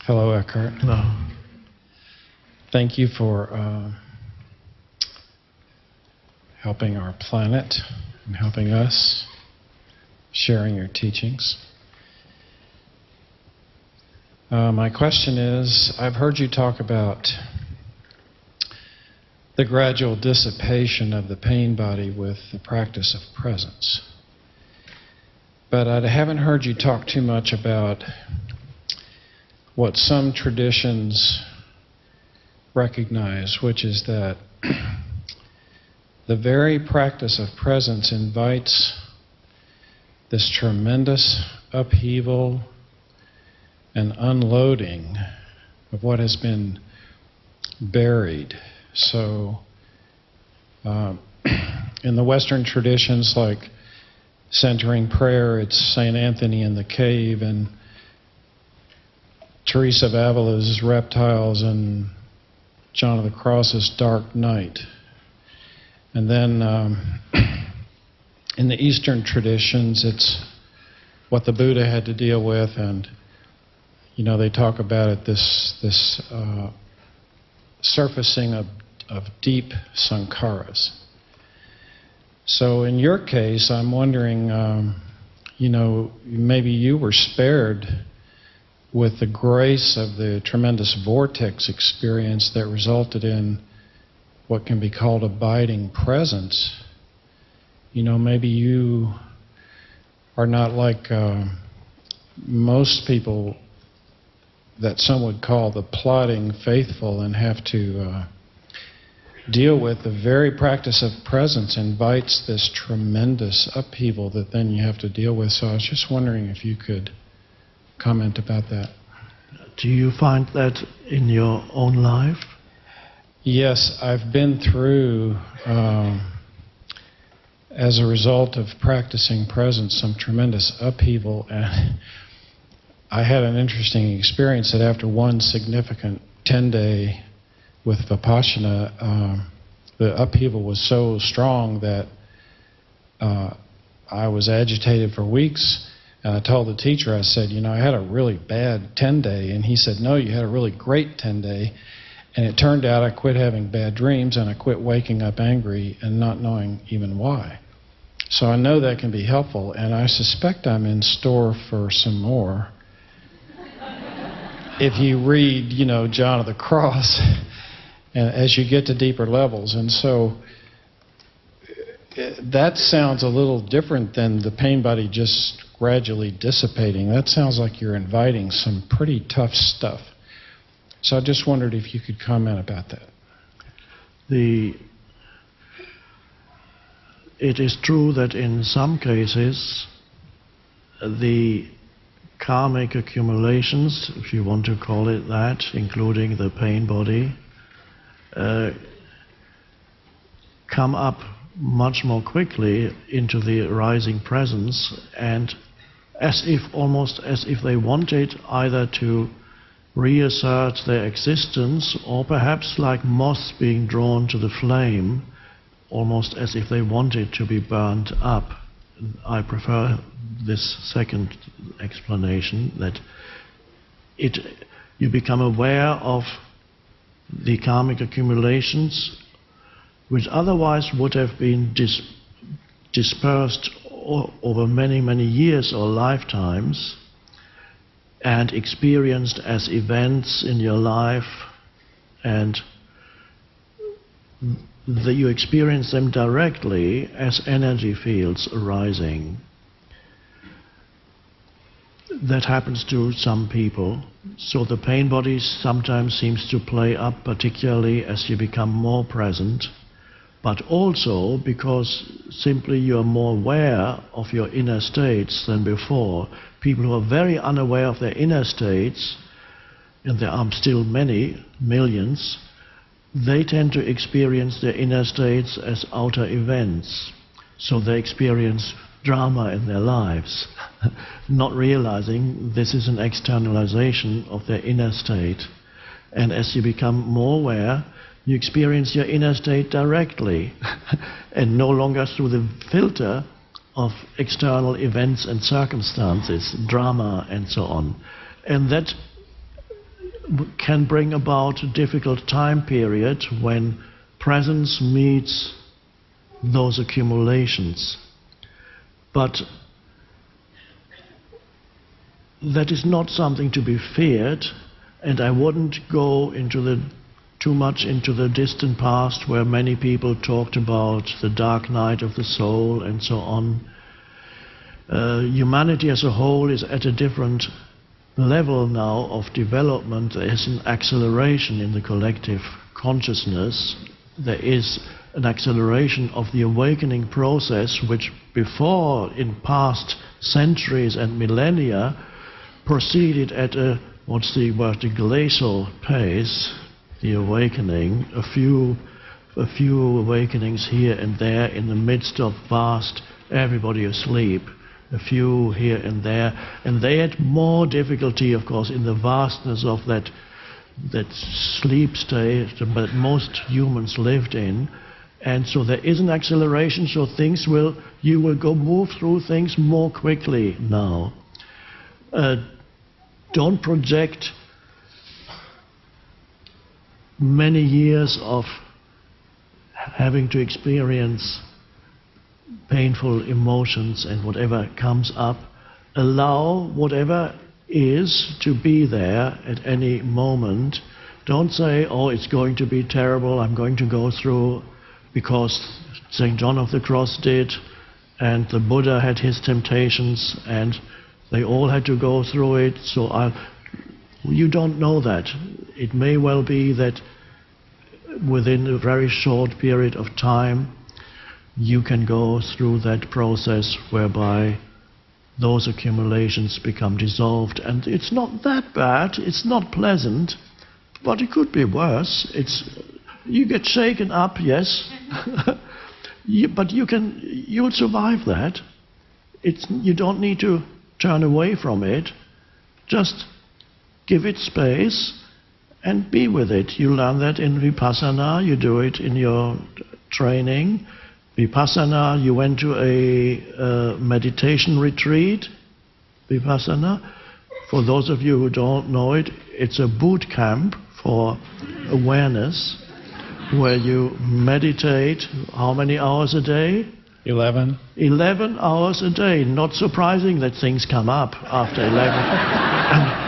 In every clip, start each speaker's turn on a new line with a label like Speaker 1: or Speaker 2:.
Speaker 1: Hello, Eckhart.
Speaker 2: Hello.
Speaker 1: Thank you for helping our planet and helping us, sharing your teachings. My question is, I've heard you talk about the gradual dissipation of the pain body with the practice of presence. But I haven't heard you talk too much about what some traditions recognize, which is that the very practice of presence invites this tremendous upheaval and unloading of what has been buried. So in the Western traditions, like centering prayer, it's St. Anthony in the cave, and Teresa of Avila's reptiles, and John of the Cross's dark night. And then in the Eastern traditions, it's what the Buddha had to deal with, and they talk about it, this surfacing of deep sankharas. So in your case, I'm wondering, maybe you were spared with the grace of the tremendous vortex experience that resulted in what can be called abiding presence. Maybe you are not like most people that some would call the plodding faithful, and have to deal with the very practice of presence invites this tremendous upheaval that then you have to deal with. So I was just wondering if you could comment about that.
Speaker 2: Do you find that in your own life?
Speaker 1: Yes, I've been through, as a result of practicing presence, some tremendous upheaval. And I had an interesting experience that after one significant 10-day with Vipassana, the upheaval was so strong that I was agitated for weeks. And I told the teacher, I said, I had a really bad 10-day. And he said, no, you had a really great 10-day. And it turned out I quit having bad dreams, and I quit waking up angry and not knowing even why. So I know that can be helpful, and I suspect I'm in store for some more. If you read, John of the Cross, and as you get to deeper levels. And so that sounds a little different than the pain body just gradually dissipating. That sounds like you're inviting some pretty tough stuff. So I just wondered if you could comment about that.
Speaker 2: It is true that in some cases the karmic accumulations, if you want to call it that, including the pain body, come up much more quickly into the rising presence, and almost as if they wanted either to reassert their existence, or perhaps like moths being drawn to the flame, almost as if they wanted to be burnt up. I prefer this second explanation, that you become aware of the karmic accumulations which otherwise would have been dispersed over many, many years or lifetimes, and experienced as events in your life, and you experience them directly as energy fields arising. That happens to some people. So the pain body sometimes seems to play up, particularly as you become more present, but also because simply you are more aware of your inner states than before. People who are very unaware of their inner states, and there are still many, millions, they tend to experience their inner states as outer events. So they experience drama in their lives, not realizing this is an externalization of their inner state. And as you become more aware, you experience your inner state directly, and no longer through the filter of external events and circumstances, drama and so on. And that can bring about a difficult time period when presence meets those accumulations. But that is not something to be feared, and I wouldn't go too much into the distant past where many people talked about the dark night of the soul and so on. Humanity as a whole is at a different level now of development. There is an acceleration in the collective consciousness. There is an acceleration of the awakening process, which before, in past centuries and millennia, proceeded at a, what's the word, a glacial pace, the awakening, a few awakenings here and there in the midst of vast, everybody asleep, a few here and there, and they had more difficulty, of course, in the vastness of that sleep state that most humans lived in. And so there is an acceleration, so you will move through things more quickly now. Don't project many years of having to experience painful emotions and whatever comes up. Allow whatever is to be there at any moment. Don't say, oh, it's going to be terrible, I'm going to go through, because St. John of the Cross did, and the Buddha had his temptations, and they all had to go through it, so you don't know that. It may well be that within a very short period of time you can go through that process whereby those accumulations become dissolved. And it's not that bad, it's not pleasant, but it could be worse. You get shaken up, yes, but you'll survive that. You don't need to turn away from it. Just give it space and be with it. You learn that in Vipassana, you do it in your training. Vipassana, you went to a meditation retreat, Vipassana. For those of you who don't know it, it's a boot camp for awareness where you meditate how many hours a day?
Speaker 1: 11.
Speaker 2: 11 hours a day. Not surprising that things come up after 11.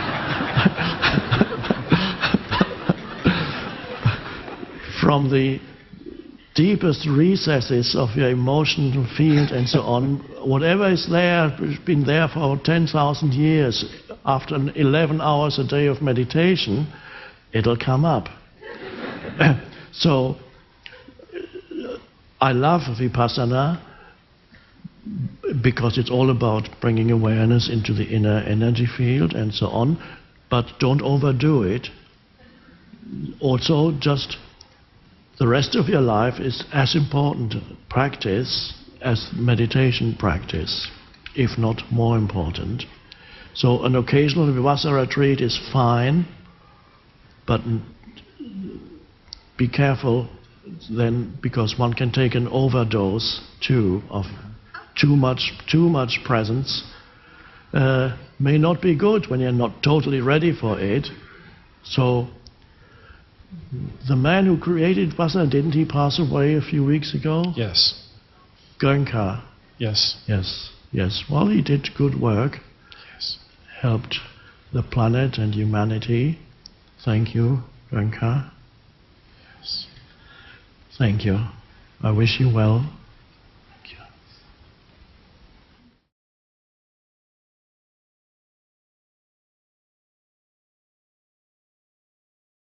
Speaker 2: From the deepest recesses of your emotional field and so on, whatever is there, has been there for 10,000 years, after 11 hours a day of meditation, it'll come up. So, I love Vipassana because it's all about bringing awareness into the inner energy field and so on, but don't overdo it. Also, just the rest of your life is as important practice as meditation practice, if not more important. So an occasional Vipassana retreat is fine, but be careful then, because one can take an overdose too of too much presence. May not be good when you're not totally ready for it. So the man who created Vipassana, didn't he pass away a few weeks ago?
Speaker 1: Yes.
Speaker 2: Goenka.
Speaker 1: Yes.
Speaker 2: Yes. Well, he did good work.
Speaker 1: Yes.
Speaker 2: Helped the planet and humanity. Thank you, Goenka.
Speaker 1: Yes.
Speaker 2: Thank you. I wish you well.